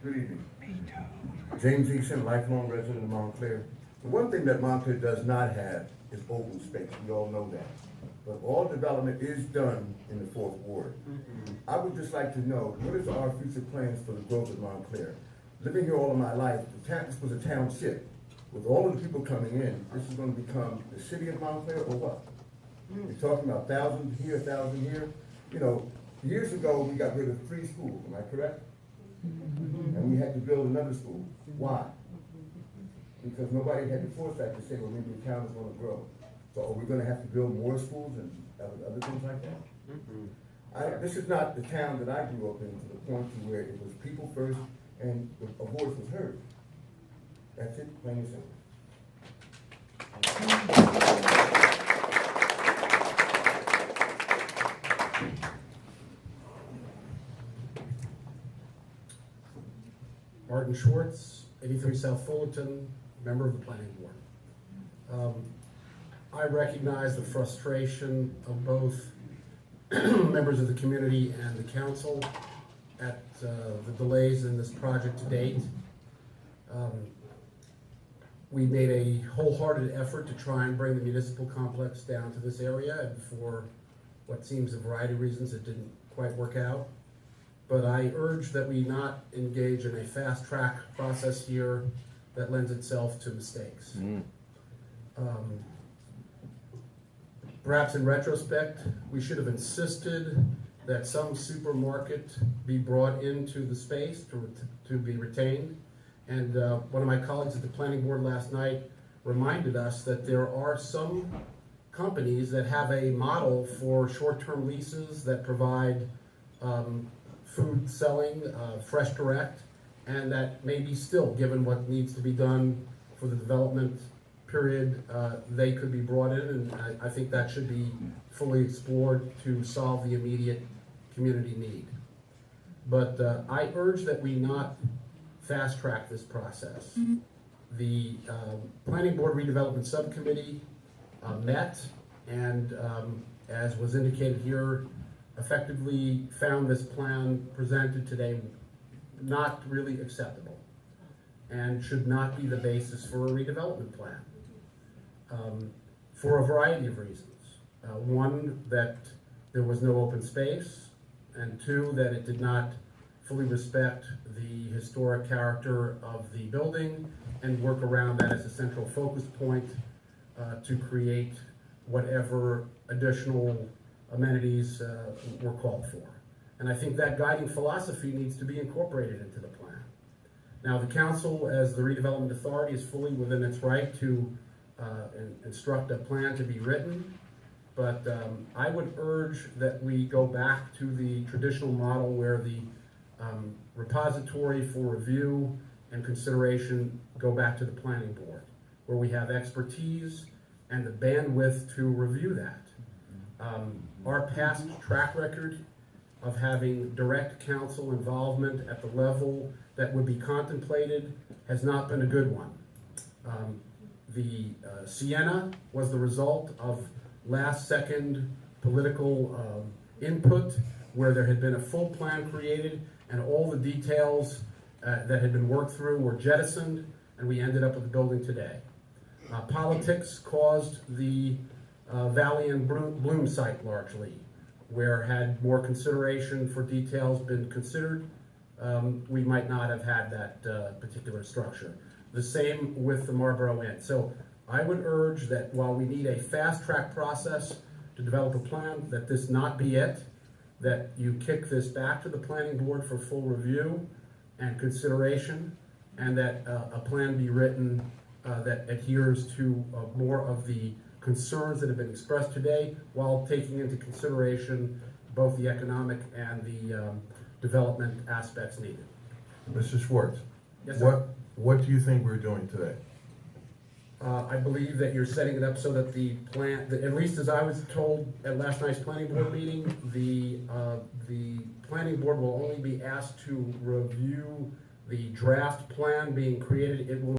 Good evening. James Eason, lifelong resident of Montclair. The one thing that Montclair does not have is open space. We all know that. But all development is done in the fourth ward. I would just like to know, what is our future plans for the growth of Montclair? Living here all of my life, this was a township. With all of the people coming in, this is going to become the city of Montclair or what? You're talking about 1,000 here, 1,000 here. You know, years ago, we got rid of 3 schools, am I correct? And we had to build another school. Why? Because nobody had the foresight to say, well, maybe the town is going to grow. So are we going to have to build more schools and other things like that? This is not the town that I grew up in, to the point to where it was people first and a voice was heard. That's it, plain and simple. Martin Schwartz, 83 South Fullerton, member of the Planning Board. I recognize the frustration of both members of the community and the council at the delays in this project to date. We made a wholehearted effort to try and bring the municipal complex down to this area, and for what seems a variety of reasons it didn't quite work out. But I urge that we not engage in a fast track process here that lends itself to mistakes. Perhaps in retrospect, we should have insisted that some supermarket be brought into the space to be retained. And one of my colleagues at the planning board last night reminded us that there are some companies that have a model for short-term leases that provide food selling, fresh direct, and that maybe still, given what needs to be done for the development period, they could be brought in, and I think that should be fully explored to solve the immediate community need. But I urge that we not fast track this process. The Planning Board Redevelopment Subcommittee met and, as was indicated here, effectively found this plan presented today not really acceptable and should not be the basis for a redevelopment plan for a variety of reasons. One, that there was no open space, and 2, that it did not fully respect the historic character of the building and work around that as a central focus point to create whatever additional amenities were called for. And I think that guiding philosophy needs to be incorporated into the plan. Now, the council, as the redevelopment authority, is fully within its right to instruct a plan to be written, but I would urge that we go back to the traditional model where the repository for review and consideration go back to the planning board, where we have expertise and the bandwidth to review that. Our past track record of having direct council involvement at the level that would be contemplated has not been a good one. The Sienna was the result of last-second political input, where there had been a full plan created and all the details that had been worked through were jettisoned, and we ended up with the building today. Politics caused the Valley and Bloom site largely, where had more consideration for details been considered, we might not have had that particular structure. The same with the Marlboro Inn. So I would urge that while we need a fast track process to develop a plan, that this not be it, that you kick this back to the planning board for full review and consideration, and that a plan be written that adheres to more of the concerns that have been expressed today, while taking into consideration both the economic and the development aspects needed. Mr. Schwartz, Yes, sir. What do you think we're doing today? I believe that you're setting it up so that the plan, at least as I was told at last night's planning board meeting, the planning board will only be asked to review the draft plan being created. It will